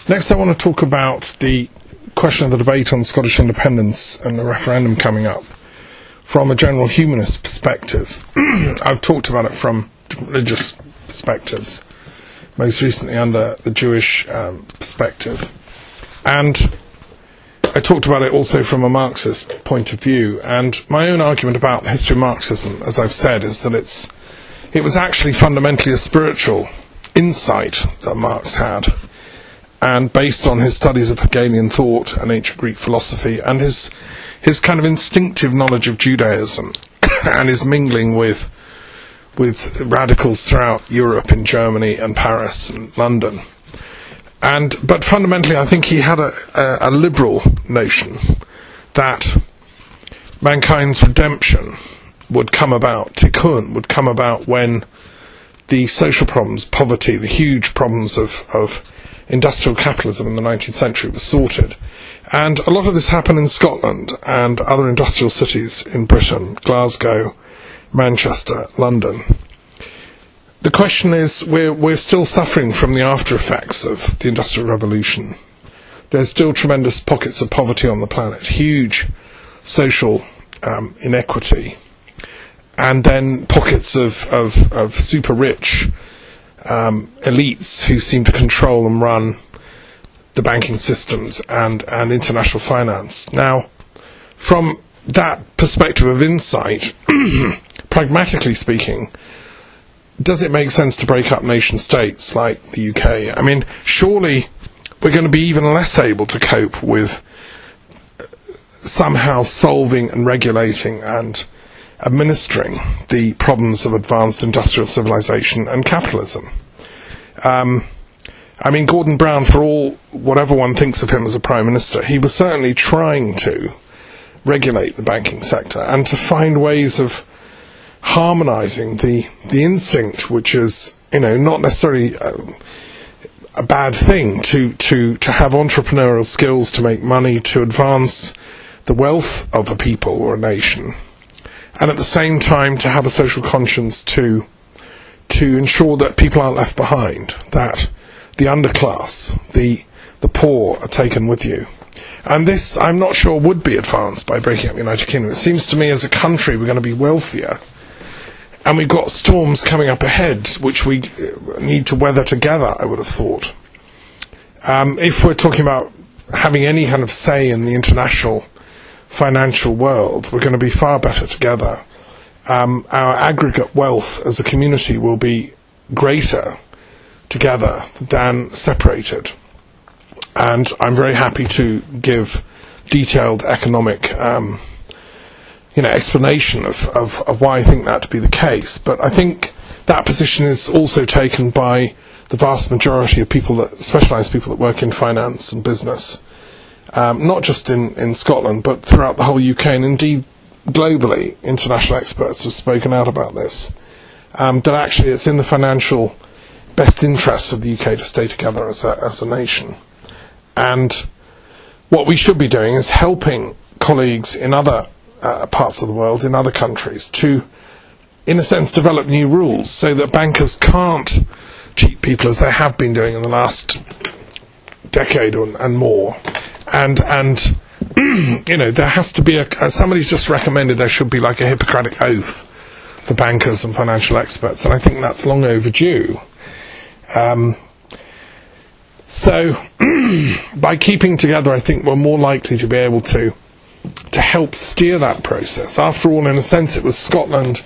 Next, I want to talk about the question of the debate on Scottish independence and the referendum coming up from a general humanist perspective. I've talked about it from religious perspectives, most recently under the Jewish perspective. And I talked about it also from a Marxist point of view. And my own argument about the history of Marxism, as I've said, is that it was actually fundamentally a spiritual insight that Marx had, and based on his studies of Hegelian thought and ancient Greek philosophy, and his kind of instinctive knowledge of Judaism, and his mingling with radicals throughout Europe, in Germany and Paris and London. But fundamentally, I think he had a liberal notion that mankind's redemption would come about, tikkun, would come about when the social problems, poverty, the huge problems of industrial capitalism in the 19th century was sorted. And a lot of this happened in Scotland and other industrial cities in Britain, Glasgow, Manchester, London. The question is, we're still suffering from the after effects of the Industrial Revolution. There's still tremendous pockets of poverty on the planet, huge social inequity, and then pockets of super rich elites who seem to control and run the banking systems and international finance. Now, from that perspective of insight, pragmatically speaking, does it make sense to break up nation states like the UK? I mean, surely we're going to be even less able to cope with somehow solving and regulating and administering the problems of advanced industrial civilization and capitalism. I mean, Gordon Brown, for all whatever one thinks of him as a prime minister, he was certainly trying to regulate the banking sector and to find ways of harmonizing the instinct, which is, not necessarily a bad thing, to have entrepreneurial skills, to make money, to advance the wealth of a people or a nation, and at the same time to have a social conscience to ensure that people aren't left behind, that the underclass, the poor, are taken with you. And this, I'm not sure, would be advanced by breaking up the United Kingdom. It seems to me as a country we're going to be wealthier, and we've got storms coming up ahead which we need to weather together, I would have thought. If we're talking about having any kind of say in the international financial world, we're going to be far better together. Our aggregate wealth as a community will be greater together than separated. And I'm very happy to give detailed economic explanation of why I think that to be the case. But I think that position is also taken by the vast majority of specialised people that work in finance and business, not just in Scotland, but throughout the whole UK, and indeed globally. International experts have spoken out about this, that actually it's in the financial best interests of the UK to stay together as a nation. And what we should be doing is helping colleagues in other parts of the world, in other countries, to, in a sense, develop new rules so that bankers can't cheat people as they have been doing in the last decade and more. And there has to be somebody's just recommended there should be like a Hippocratic oath for bankers and financial experts, and I think that's long overdue. So by keeping together, I think we're more likely to be able to help steer that process. After all, in a sense, it was Scotland,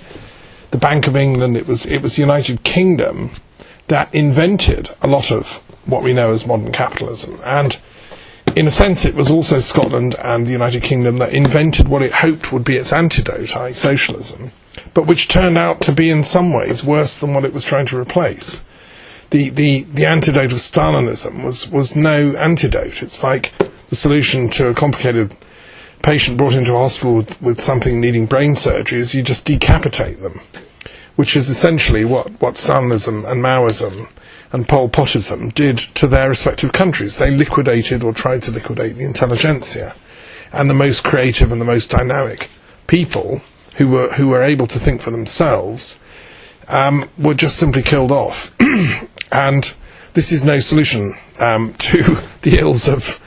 the Bank of England, it was the United Kingdom that invented a lot of what we know as modern capitalism. And in a sense, it was also Scotland and the United Kingdom that invented what it hoped would be its antidote, i.e. socialism, but which turned out to be in some ways worse than what it was trying to replace. The antidote of Stalinism was no antidote. It's like the solution to a complicated patient brought into a hospital with something needing brain surgery is you just decapitate them, which is essentially what Stalinism and Maoism and Pol Potism did to their respective countries. They liquidated or tried to liquidate the intelligentsia, and the most creative and the most dynamic people who were able to think for themselves were just simply killed off. And this is no solution to the ills of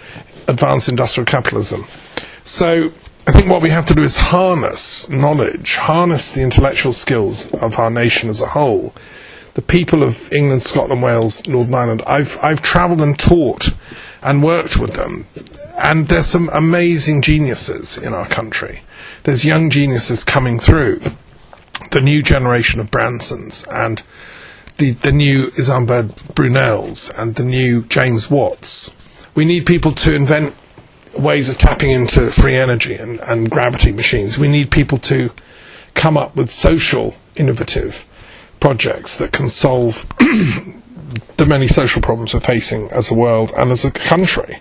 advanced industrial capitalism. So I think what we have to do is harness knowledge, harness the intellectual skills of our nation as a whole. The people of England, Scotland, Wales, Northern Ireland, I've travelled and taught and worked with them, and there's some amazing geniuses in our country. There's young geniuses coming through, the new generation of Bransons, and the new Isambard Brunels, and the new James Watts. We need people to invent ways of tapping into free energy and gravity machines. We need people to come up with social, innovative projects that can solve the many social problems we're facing as a world and as a country.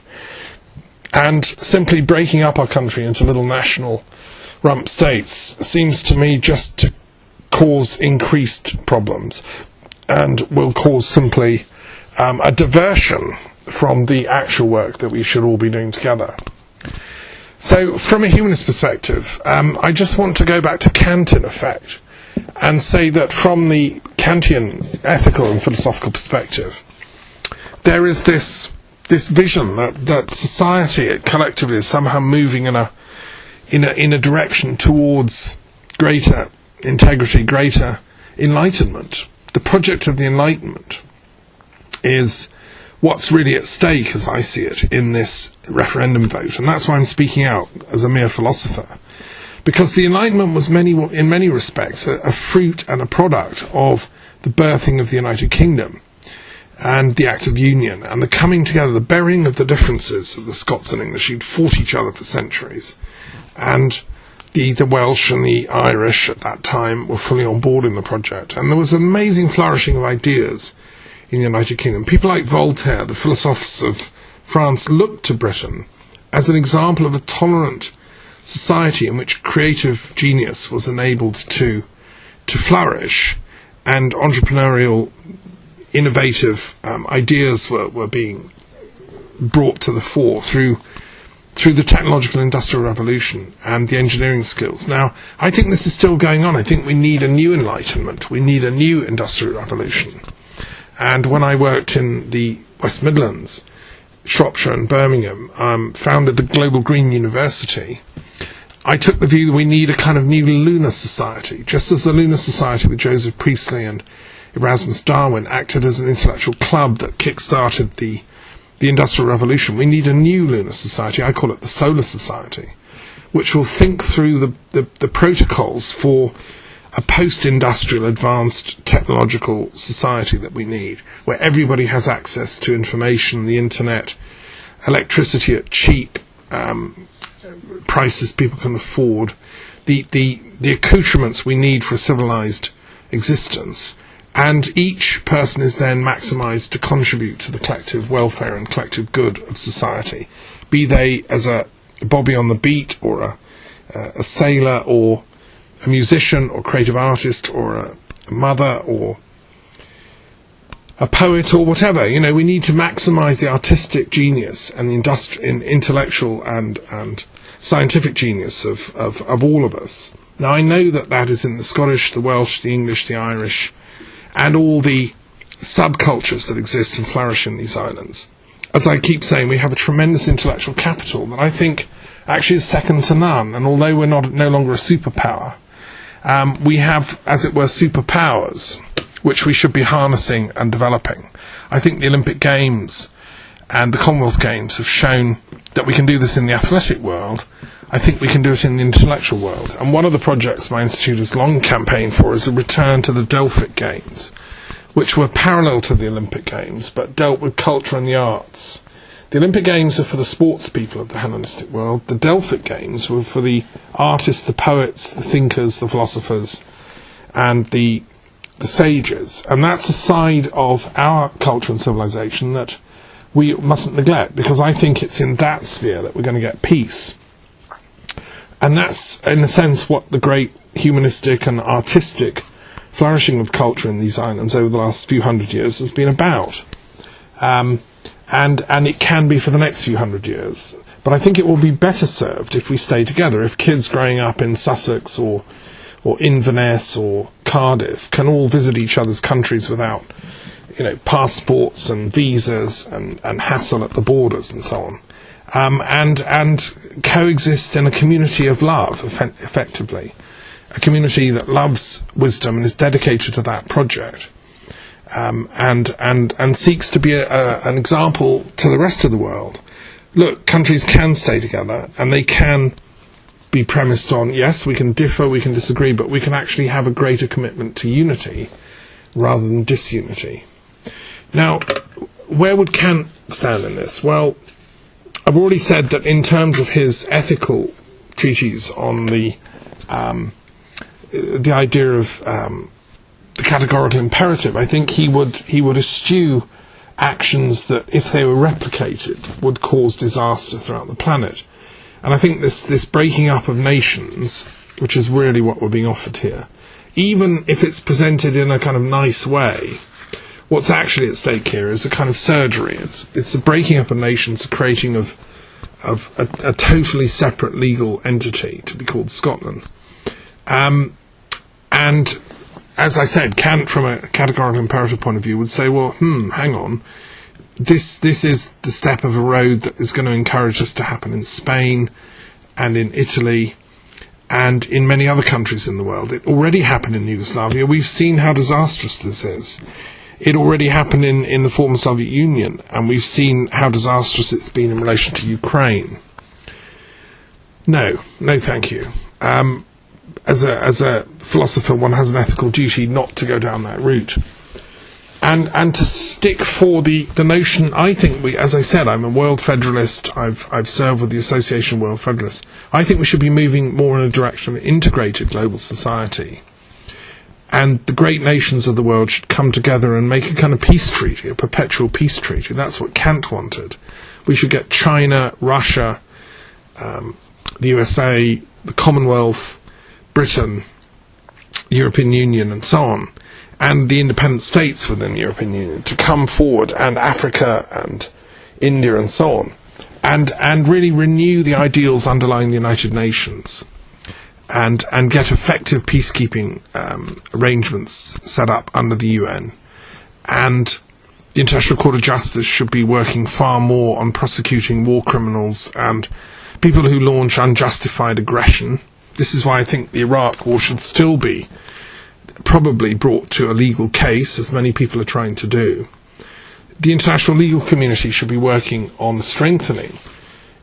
And simply breaking up our country into little national rump states seems to me just to cause increased problems and will cause simply a diversion from the actual work that we should all be doing together. So from a humanist perspective, I just want to go back to Kant in effect and say that from the Kantian ethical and philosophical perspective, there is this vision that society collectively is somehow moving in a direction towards greater integrity, greater enlightenment. The project of the Enlightenment is what's really at stake, as I see it, in this referendum vote. And that's why I'm speaking out as a mere philosopher. Because the Enlightenment was in many respects a fruit and a product of the birthing of the United Kingdom and the Act of Union and the coming together, the burying of the differences of the Scots and English who'd fought each other for centuries. And the Welsh and the Irish at that time were fully on board in the project. And there was an amazing flourishing of ideas in the United Kingdom. People like Voltaire, the philosophers of France, looked to Britain as an example of a tolerant society in which creative genius was enabled to flourish, and entrepreneurial, innovative ideas were being brought to the fore through the technological industrial revolution and the engineering skills. Now, I think this is still going on. I think we need a new enlightenment. We need a new industrial revolution. And when I worked in the West Midlands, Shropshire and Birmingham, founded the Global Green University, I took the view that we need a kind of new lunar society. Just as the lunar society with Joseph Priestley and Erasmus Darwin acted as an intellectual club that kick-started the Industrial Revolution, we need a new lunar society. I call it the Solar Society, which will think through the protocols for a post-industrial advanced technological society that we need, where everybody has access to information, the internet, electricity at cheap prices people can afford, the accoutrements we need for a civilized existence, and each person is then maximised to contribute to the collective welfare and collective good of society, be they as a bobby on the beat or a sailor or a musician or creative artist or a mother or a poet or whatever. You know, we need to maximise the artistic genius and the intellectual and scientific genius of all of us. Now, I know that is in the Scottish, the Welsh, the English, the Irish, and all the subcultures that exist and flourish in these islands. As I keep saying, we have a tremendous intellectual capital that I think actually is second to none. And although we're no longer a superpower, we have, as it were, superpowers, which we should be harnessing and developing. I think the Olympic Games and the Commonwealth Games have shown that we can do this in the athletic world. I think we can do it in the intellectual world. And one of the projects my institute has long campaigned for is a return to the Delphic Games, which were parallel to the Olympic Games, but dealt with culture and the arts. The Olympic Games are for the sports people of the Hellenistic world. The Delphic Games were for the artists, the poets, the thinkers, the philosophers, and the sages. And that's a side of our culture and civilization that we mustn't neglect, because I think it's in that sphere that we're going to get peace. And that's, in a sense, what the great humanistic and artistic flourishing of culture in these islands over the last few hundred years has been about. And it can be for the next few hundred years. But I think it will be better served if we stay together, if kids growing up in Sussex or Inverness or Cardiff can all visit each other's countries without passports and visas and hassle at the borders and so on, and coexist in a community of love, effectively, a community that loves wisdom and is dedicated to that project, and seeks to be an example to the rest of the world. Look, countries can stay together, and they can be premised on, yes, we can differ, we can disagree, but we can actually have a greater commitment to unity rather than disunity. Now, where would Kant stand in this? Well, I've already said that in terms of his ethical treatise on the idea of the categorical imperative, I think he would eschew actions that, if they were replicated, would cause disaster throughout the planet. And I think this breaking up of nations, which is really what we're being offered here, even if it's presented in a kind of nice way, what's actually at stake here is a kind of surgery. It's a breaking up of nations, a creating of a totally separate legal entity to be called Scotland. And as I said, Kant, from a categorical imperative point of view, would say, well, hang on, this is the step of a road that is going to encourage us to happen in Spain and in Italy and in many other countries in the world. It already happened in Yugoslavia. We've seen how disastrous this is. It already happened in the former Soviet Union, and we've seen how disastrous it's been in relation to Ukraine. No thank you. As a philosopher, one has an ethical duty not to go down that route. And to stick for the notion, I think as I said, I'm a World Federalist, I've served with the Association of World Federalists. I think we should be moving more in a direction of an integrated global society. And the great nations of the world should come together and make a kind of peace treaty, a perpetual peace treaty. That's what Kant wanted. We should get China, Russia, the USA, the Commonwealth, Britain, the European Union, and so on, and the independent states within the European Union to come forward, and Africa and India and so on, and really renew the ideals underlying the United Nations, and get effective peacekeeping arrangements set up under the UN. And the International Court of Justice should be working far more on prosecuting war criminals and people who launch unjustified aggression. This is why I think the Iraq war should still be probably brought to a legal case, as many people are trying to do. The international legal community should be working on strengthening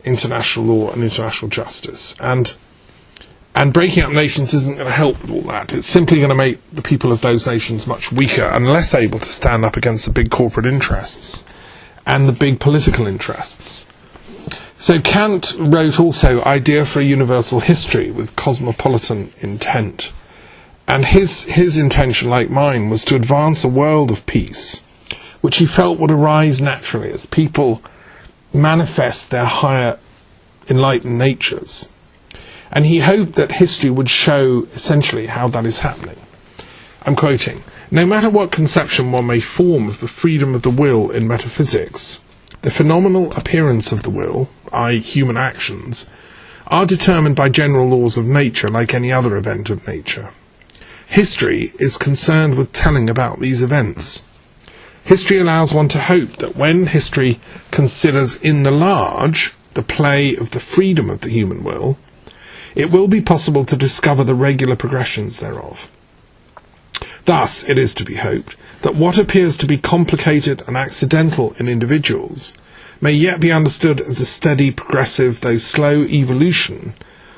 international law and international justice. And breaking up nations isn't going to help with all that. It's simply going to make the people of those nations much weaker and less able to stand up against the big corporate interests and the big political interests. So Kant wrote also Idea for a Universal History with cosmopolitan intent. And his intention, like mine, was to advance a world of peace, which he felt would arise naturally as people manifest their higher enlightened natures. And he hoped that history would show essentially how that is happening. I'm quoting, "No matter what conception one may form of the freedom of the will in metaphysics, the phenomenal appearance of the will, i.e. human actions, are determined by general laws of nature like any other event of nature. History is concerned with telling about these events. History allows one to hope that when history considers in the large the play of the freedom of the human will, it will be possible to discover the regular progressions thereof. Thus, it is to be hoped that what appears to be complicated and accidental in individuals may yet be understood as a steady, progressive, though slow evolution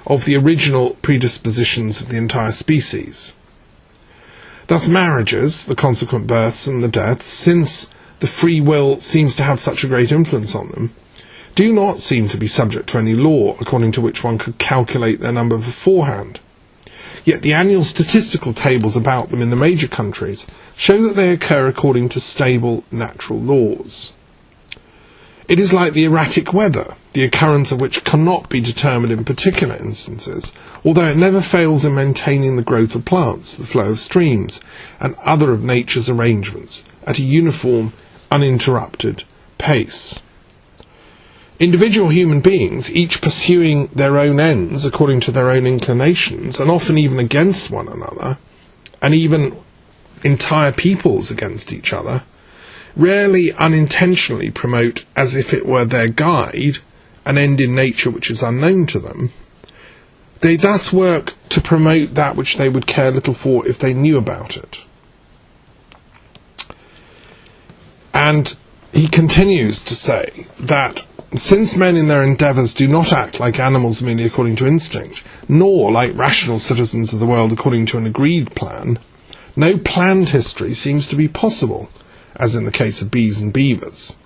of the original predispositions of the entire species. Thus marriages, the consequent births and the deaths, since the free will seems to have such a great influence on them, do not seem to be subject to any law according to which one could calculate their number beforehand. Yet the annual statistical tables about them in the major countries show that they occur according to stable natural laws. It is like the erratic weather, the occurrence of which cannot be determined in particular instances, although it never fails in maintaining the growth of plants, the flow of streams, and other of nature's arrangements at a uniform, uninterrupted pace. Individual human beings, each pursuing their own ends according to their own inclinations, and often even against one another, and even entire peoples against each other, rarely unintentionally promote, as if it were their guide, an end in nature which is unknown to them. They thus work to promote that which they would care little for if they knew about it. And he continues to say that since men in their endeavours do not act like animals merely according to instinct, nor like rational citizens of the world according to an agreed plan, no planned history seems to be possible, as in the case of bees and beavers.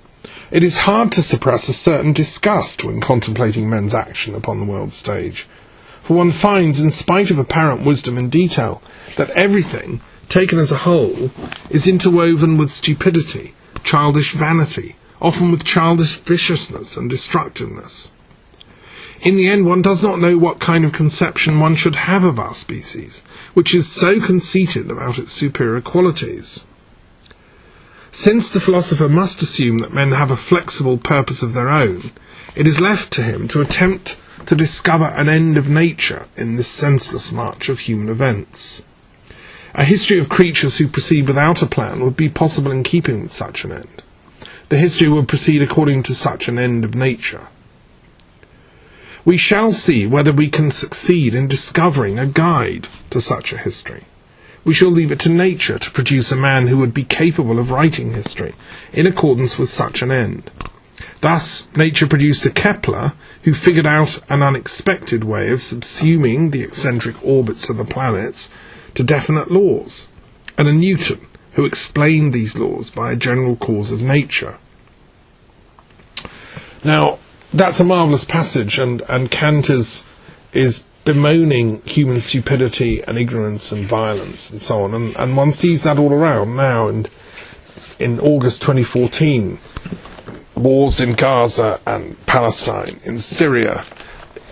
It is hard to suppress a certain disgust when contemplating men's action upon the world stage, for one finds, in spite of apparent wisdom and detail, that everything, taken as a whole, is interwoven with stupidity, childish vanity, often with childish viciousness and destructiveness. In the end, one does not know what kind of conception one should have of our species, which is so conceited about its superior qualities. Since the philosopher must assume that men have a flexible purpose of their own, it is left to him to attempt to discover an end of nature in this senseless march of human events. A history of creatures who proceed without a plan would be possible in keeping with such an end. The history would proceed according to such an end of nature. We shall see whether we can succeed in discovering a guide to such a history. We shall leave it to nature to produce a man who would be capable of writing history in accordance with such an end. Thus, nature produced a Kepler who figured out an unexpected way of subsuming the eccentric orbits of the planets to definite laws, and a Newton who explained these laws by a general cause of nature. Now, that's a marvellous passage, and Kant is bemoaning human stupidity and ignorance and violence and so on, and one sees that all around now. And in August 2014, wars in Gaza and Palestine, in Syria,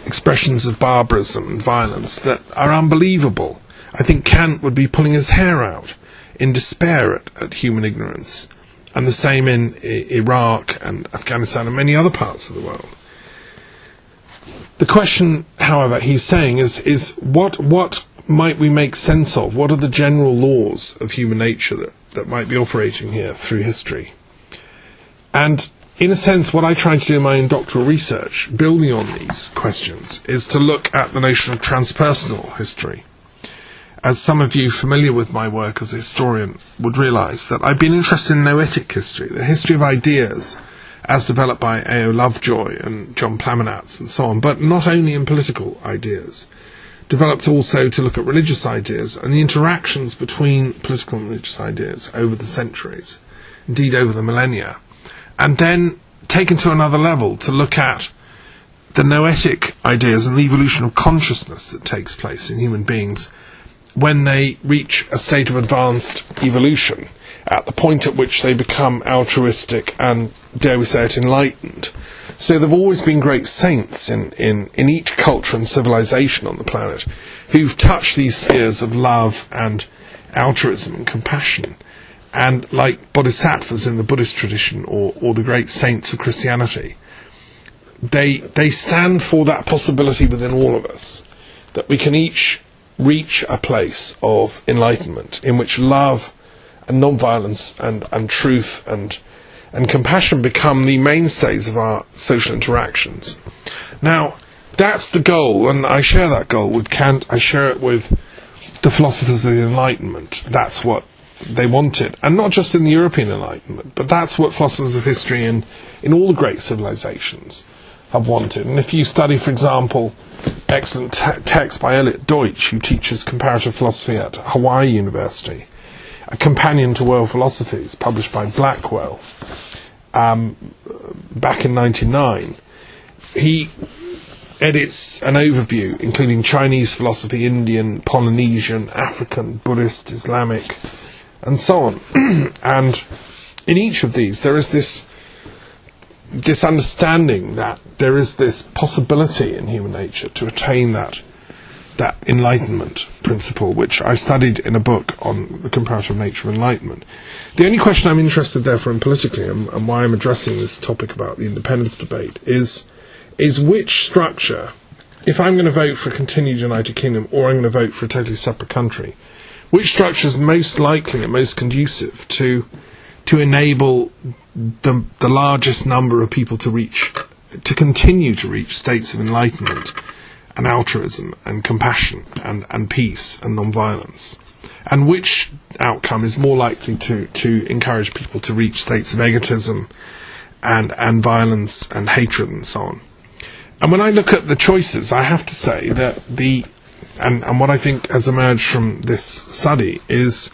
expressions of barbarism and violence that are unbelievable. I think Kant would be pulling his hair out in despair at human ignorance, and the same in Iraq and Afghanistan and many other parts of the world. The question, however, he's saying is what might we make sense of? What are the general laws of human nature that might be operating here through history? And in a sense, what I try to do in my own doctoral research, building on these questions, is to look at the notion of transpersonal history. As some of you familiar with my work as a historian would realise, that I've been interested in noetic history, the history of ideas, as developed by A.O. Lovejoy and John Plamenatz and so on, but not only in political ideas, developed also to look at religious ideas and the interactions between political and religious ideas over the centuries, indeed over the millennia, and then taken to another level to look at the noetic ideas and the evolution of consciousness that takes place in human beings when they reach a state of advanced evolution, at the point at which they become altruistic and, dare we say it, enlightened. So there have always been great saints in each culture and civilization on the planet who've touched these spheres of love and altruism and compassion. And like bodhisattvas in the Buddhist tradition or the great saints of Christianity, they stand for that possibility within all of us, that we can each reach a place of enlightenment in which love and non-violence and truth and compassion become the mainstays of our social interactions. Now, that's the goal, and I share that goal with Kant. I share it with the philosophers of the Enlightenment. That's what they wanted, and not just in the European Enlightenment, but that's what philosophers of history in all the great civilizations have wanted. And if you study, for example, excellent text by Elliot Deutsch, who teaches comparative philosophy at Hawaii University, A Companion to World Philosophies, published by Blackwell back in 1999, he edits an overview including Chinese philosophy, Indian, Polynesian, African, Buddhist, Islamic, and so on. And in each of these there is this understanding that there is this possibility in human nature to attain that enlightenment principle, which I studied in a book on the comparative nature of enlightenment. The only question I'm interested, therefore, in politically, and why I'm addressing this topic about the independence debate, is which structure, if I'm going to vote for a continued United Kingdom or I'm going to vote for a totally separate country, which structure is most likely and most conducive to to enable the largest number of people to continue to reach states of enlightenment and altruism and compassion and peace and non-violence, and which outcome is more likely to encourage people to reach states of egotism and violence and hatred and so on. And when I look at the choices, I have to say that and what I think has emerged from this study is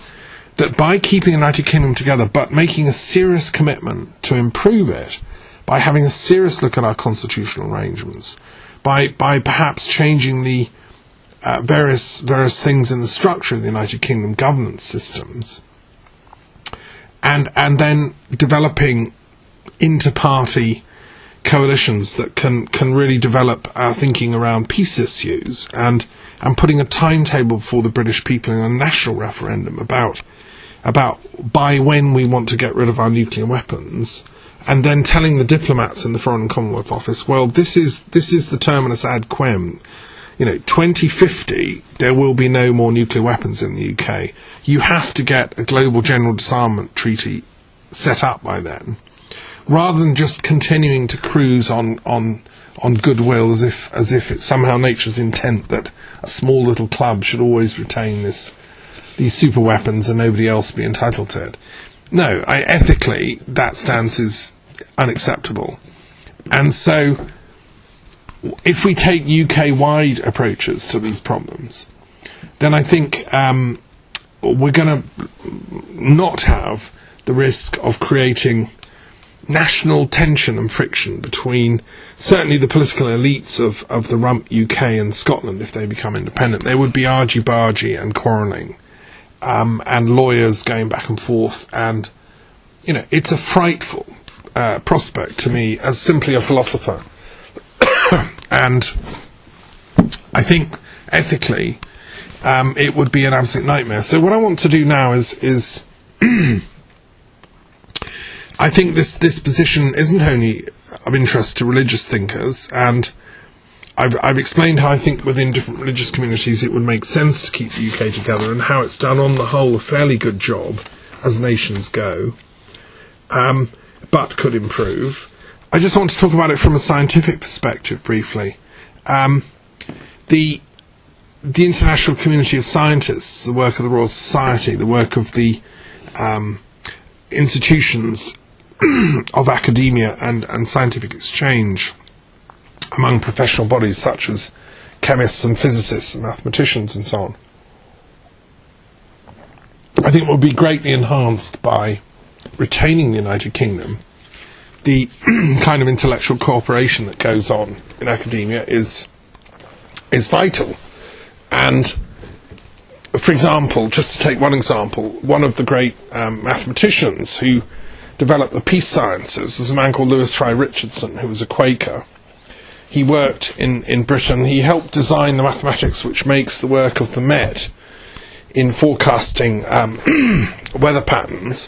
that by keeping the United Kingdom together, but making a serious commitment to improve it, by having a serious look at our constitutional arrangements, by perhaps changing the various things in the structure of the United Kingdom governance systems, and then developing inter-party coalitions that can really develop our thinking around peace issues, and putting a timetable for the British people in a national referendum about by when we want to get rid of our nuclear weapons, and then telling the diplomats in the Foreign and Commonwealth Office, well, this is the terminus ad quem. 2050, there will be no more nuclear weapons in the UK. You have to get a global general disarmament treaty set up by then, rather than just continuing to cruise on goodwill as if it's somehow nature's intent that a small little club should always retain these super weapons and nobody else be entitled to it. No, ethically, that stance is unacceptable. And so, if we take UK-wide approaches to these problems, then I think we're going to not have the risk of creating national tension and friction between certainly the political elites of the rump UK and Scotland if they become independent. There would be argy-bargy and quarrelling, and lawyers going back and forth, and it's a frightful prospect to me as simply a philosopher. And I think ethically it would be an absolute nightmare. So what I want to do now is I think this position isn't only of interest to religious thinkers, and I've explained how I think within different religious communities it would make sense to keep the UK together, and how it's done on the whole a fairly good job as nations go, but could improve. I just want to talk about it from a scientific perspective briefly. The international community of scientists, the work of the Royal Society, the work of the institutions of academia and scientific exchange among professional bodies such as chemists and physicists and mathematicians and so on, I think will be greatly enhanced by retaining the United Kingdom. The kind of intellectual cooperation that goes on in academia is vital. And, for example, just to take one example, one of the great mathematicians who developed the peace sciences was a man called Fry Richardson, who was a Quaker. He worked in Britain. He helped design the mathematics which makes the work of the Met in forecasting weather patterns,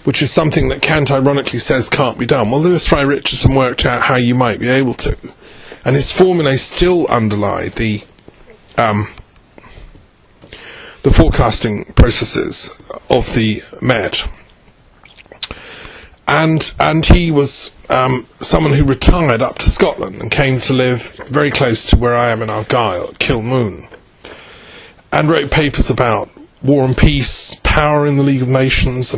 which is something that Kant ironically says can't be done. Well, Fry Richardson worked out how you might be able to, and his formulae still underlie the forecasting processes of the Met. And he was someone who retired up to Scotland and came to live very close to where I am in Argyll, at Kilmoon, and wrote papers about war and peace, power in the League of Nations, the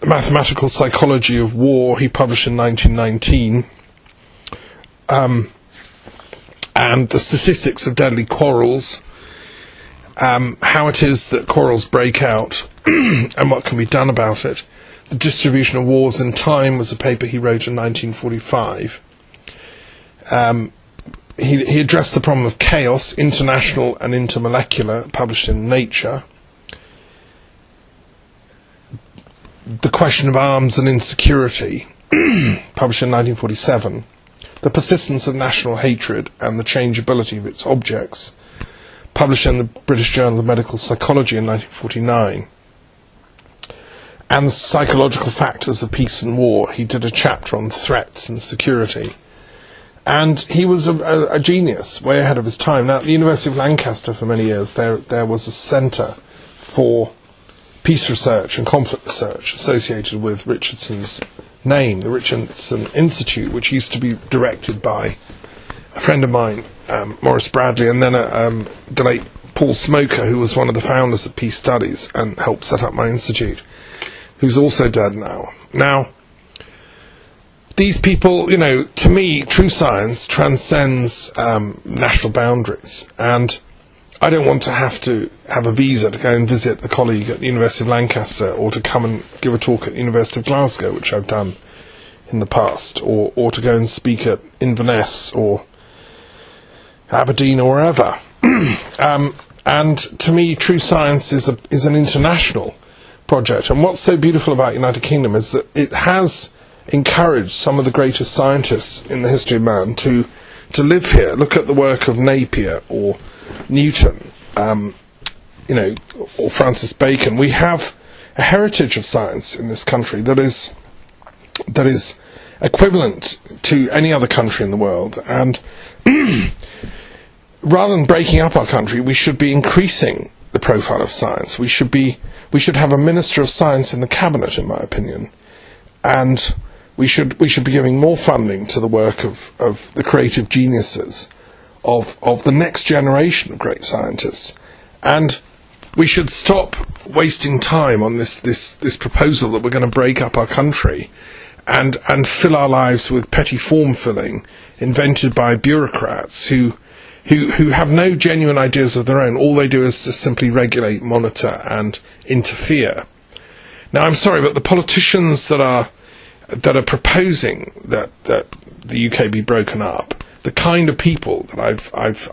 mathematical psychology of war. He published in 1919, and the statistics of deadly quarrels, how it is that quarrels break out, and what can be done about it. The Distribution of Wars in Time was a paper he wrote in 1945. He addressed the problem of chaos, international and intermolecular, published in Nature. The question of arms and insecurity, published in 1947. The persistence of national hatred and the changeability of its objects, published in the British Journal of Medical Psychology in 1949. And the psychological factors of peace and war. He did a chapter on threats and security. And he was a genius, way ahead of his time. Now, at the University of Lancaster for many years, there was a centre for peace research and conflict research associated with Richardson's name, the Richardson Institute, which used to be directed by a friend of mine, Maurice Bradley, and then the late Paul Smoker, who was one of the founders of Peace Studies and helped set up my institute, who's also dead now. Now, these people, to me, true science transcends national boundaries, and I don't want to have a visa to go and visit a colleague at the University of Lancaster, or to come and give a talk at the University of Glasgow, which I've done in the past, or to go and speak at Inverness or Aberdeen or wherever. And to me, true science is an international project. And what's so beautiful about United Kingdom is that it has encouraged some of the greatest scientists in the history of man to live here. Look at the work of Napier or Newton, or Francis Bacon. We have a heritage of science in this country that is equivalent to any other country in the world. And rather than breaking up our country, we should be increasing the profile of science. We should have a Minister of Science in the Cabinet, in my opinion, and we should be giving more funding to the work of the creative geniuses of the next generation of great scientists. And we should stop wasting time on this proposal that we're going to break up our country and fill our lives with petty form filling invented by bureaucrats who have no genuine ideas of their own. All they do is to simply regulate, monitor, and interfere. Now, I'm sorry, but the politicians that are proposing that the UK be broken up, the kind of people that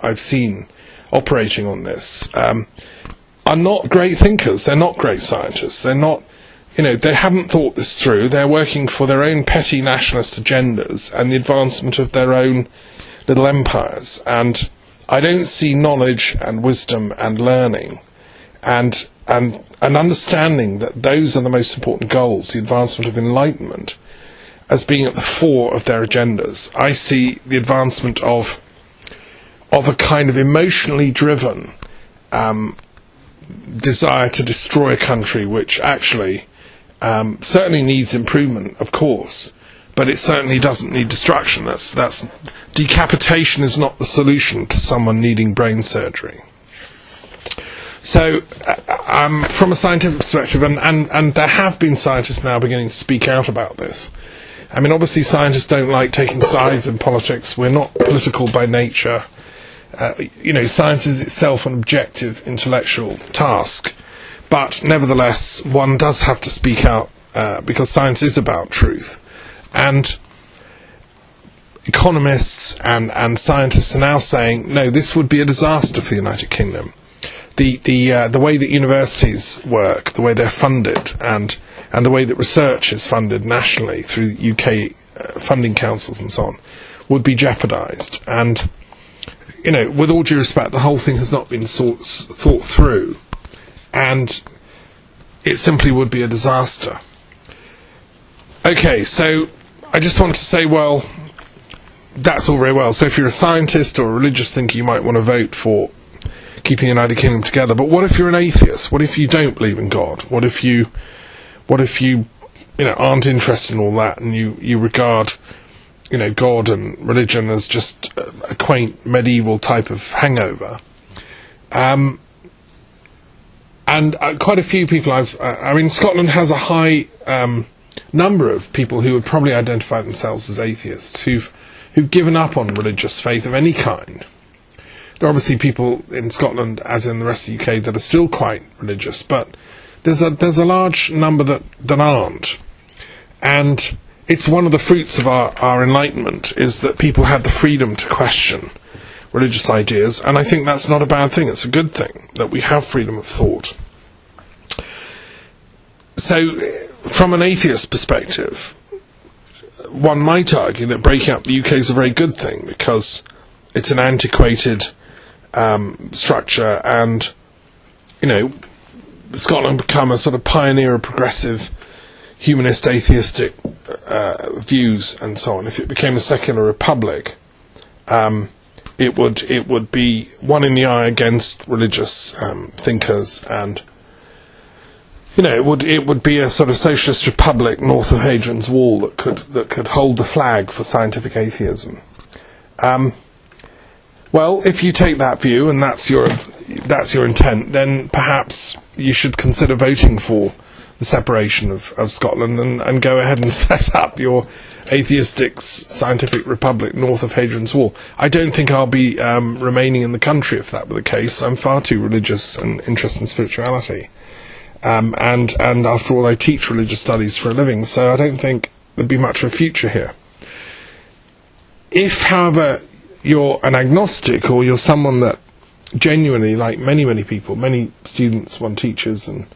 I've seen operating on this, are not great thinkers. They're not great scientists. They're not, they haven't thought this through. They're working for their own petty nationalist agendas and the advancement of their own little empires. And I don't see knowledge and wisdom and learning and an understanding that those are the most important goals, the advancement of enlightenment, as being at the fore of their agendas. I see the advancement of a kind of emotionally driven desire to destroy a country, which actually certainly needs improvement, of course, but it certainly doesn't need destruction. That's decapitation is not the solution to someone needing brain surgery. So, from a scientific perspective, and there have been scientists now beginning to speak out about this. I mean, obviously scientists don't like taking sides in politics. We're not political by nature. Science is itself an objective intellectual task. But nevertheless, one does have to speak out because science is about truth. And economists and scientists are now saying, no, this would be a disaster for the United Kingdom. The way that universities work, the way they're funded, and the way that research is funded nationally through UK funding councils and so on, would be jeopardised. And, with all due respect, the whole thing has not been thought through, and it simply would be a disaster. Okay, so I just want to say, well, that's all very well. So if you're a scientist or a religious thinker, you might want to vote for keeping the United Kingdom together. But what if you're an atheist? What if you don't believe in God? What if you aren't interested in all that, and you regard God and religion as just a quaint medieval type of hangover? And quite a few people Scotland has a high number of people who would probably identify themselves as atheists who've given up on religious faith of any kind. There are obviously people in Scotland, as in the rest of the UK, that are still quite religious, but there's a large number that aren't. And it's one of the fruits of our enlightenment, is that people had the freedom to question religious ideas, and I think that's not a bad thing. It's a good thing that we have freedom of thought. So, from an atheist perspective, one might argue that breaking up the UK is a very good thing, because it's an antiquated structure, and Scotland become a sort of pioneer of progressive humanist atheistic views and so on. If it became a secular republic, it would be one in the eye against religious thinkers and it would be a sort of socialist republic north of Hadrian's Wall that could hold the flag for scientific atheism. Well, if you take that view and that's your intent, then perhaps you should consider voting for the separation of Scotland and go ahead and set up your atheistic scientific republic north of Hadrian's Wall. I don't think I'll be remaining in the country if that were the case. I'm far too religious and interested in spirituality. And after all, I teach religious studies for a living, so I don't think there'd be much of a future here. If, however, you're an agnostic, or you're someone that genuinely, like many people, many students, teachers, and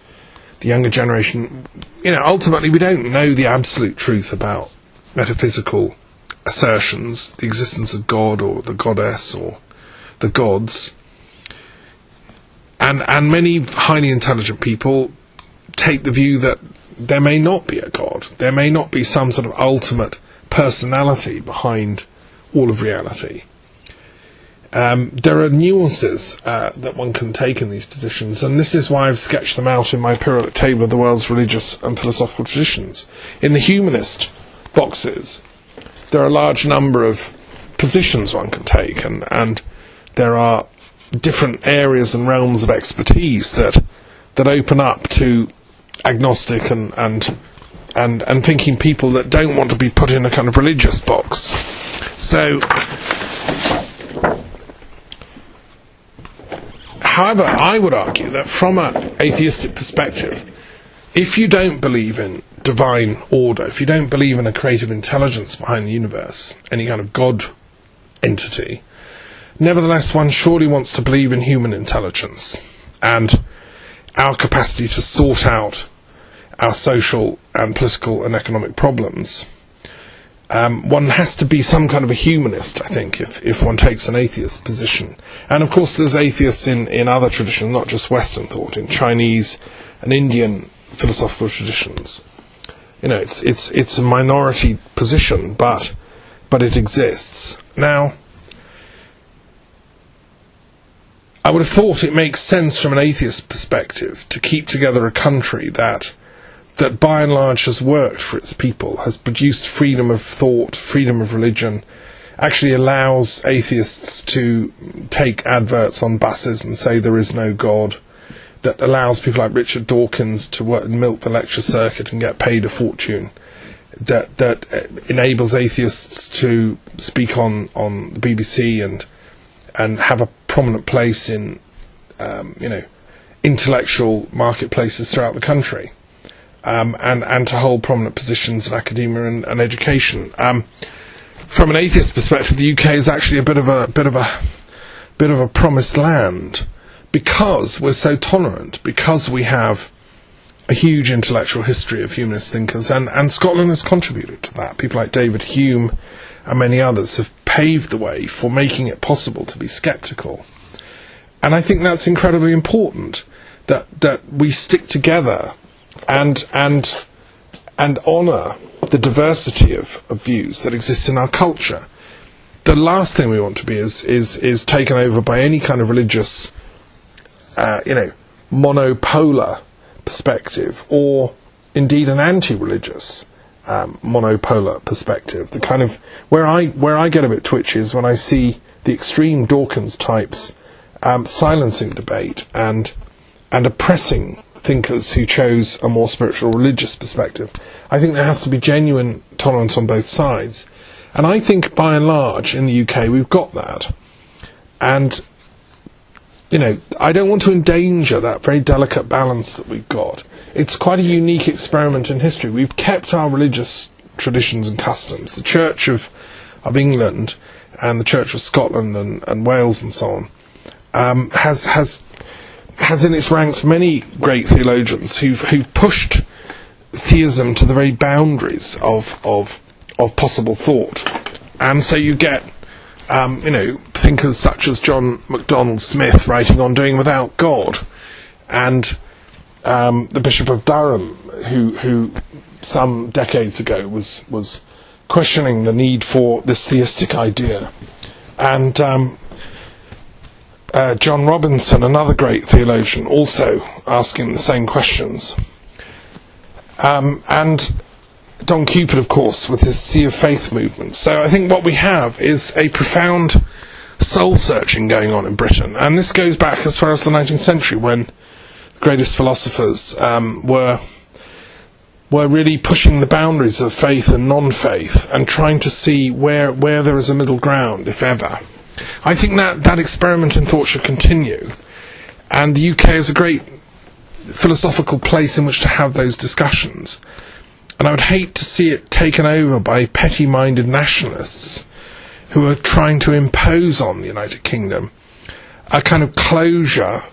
the younger generation, ultimately we don't know the absolute truth about metaphysical assertions, the existence of God or the goddess or the gods. And many highly intelligent people take the view that there may not be a God. There may not be some sort of ultimate personality behind all of reality. There are nuances that one can take in these positions, and this is why I've sketched them out in my periodic table of the world's religious and philosophical traditions. In the humanist boxes, there are a large number of positions one can take, and there are different areas and realms of expertise that open up to agnostic and thinking people that don't want to be put in a kind of religious box. So, however, I would argue that from an atheistic perspective, if you don't believe in divine order, if you don't believe in a creative intelligence behind the universe, any kind of God entity, nevertheless one surely wants to believe in human intelligence and our capacity to sort out our social and political and economic problems. One has to be some kind of a humanist, I think, if one takes an atheist position. And of course there's atheists in other traditions, not just Western thought, in Chinese and Indian philosophical traditions. It's a minority position, but it exists. Now, I would have thought it makes sense from an atheist perspective to keep together a country that by and large has worked for its people, has produced freedom of thought, freedom of religion, actually allows atheists to take adverts on buses and say there is no God, that allows people like Richard Dawkins to work and milk the lecture circuit and get paid a fortune, that enables atheists to speak on the BBC and have a prominent place in intellectual marketplaces throughout the country. And to hold prominent positions in academia and education. From an atheist perspective, the UK is actually a bit of a promised land, because we're so tolerant, because we have a huge intellectual history of humanist thinkers, and Scotland has contributed to that. People like David Hume and many others have paved the way for making it possible to be sceptical. And I think that's incredibly important, that we stick together and honour the diversity of views that exist in our culture. The last thing we want to be is taken over by any kind of religious, monopolar perspective, or indeed an anti-religious monopolar perspective. The kind of where I get a bit twitchy is when I see the extreme Dawkins types silencing debate and oppressing thinkers who chose a more spiritual religious perspective. I think there has to be genuine tolerance on both sides, and I think by and large in the UK we've got that. And I don't want to endanger that very delicate balance that we've got. It's quite a unique experiment in history. We've kept our religious traditions and customs. The Church of England and the Church of Scotland and Wales and so on has in its ranks many great theologians who've pushed theism to the very boundaries of possible thought. And so you get thinkers such as John MacDonald Smith writing on doing without God, and the Bishop of Durham, who some decades ago was questioning the need for this theistic idea, and John Robinson, another great theologian, also asking the same questions. and Don Cupid, of course, with his Sea of Faith movement. So I think what we have is a profound soul-searching going on in Britain, and this goes back as far as the 19th century, when the greatest philosophers were really pushing the boundaries of faith and non-faith and trying to see where there is a middle ground, if ever. I think that experiment in thought should continue, and the UK is a great philosophical place in which to have those discussions. And I would hate to see it taken over by petty-minded nationalists who are trying to impose on the United Kingdom a kind of closure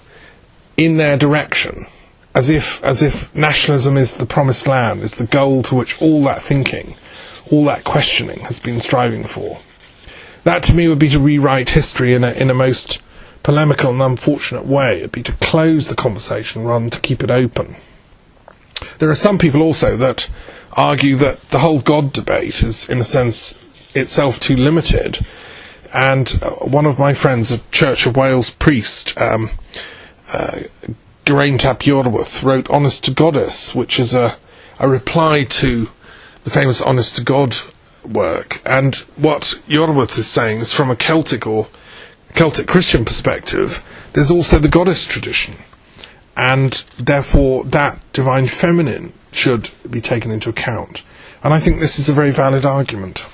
in their direction, as if nationalism is the promised land, is the goal to which all that thinking, all that questioning has been striving for. That to me would be to rewrite history in a most polemical and unfortunate way. It would be to close the conversation rather than to keep it open. There are some people also that argue that the whole God debate is, in a sense, itself too limited. And one of my friends, a Church of Wales priest, Geraint ap Iorwerth, wrote Honest to Goddess, which is a reply to the famous Honest to God work. And what Iorwerth is saying is, from a Celtic Christian perspective, there's also the goddess tradition, and therefore that divine feminine should be taken into account. And I think this is a very valid argument.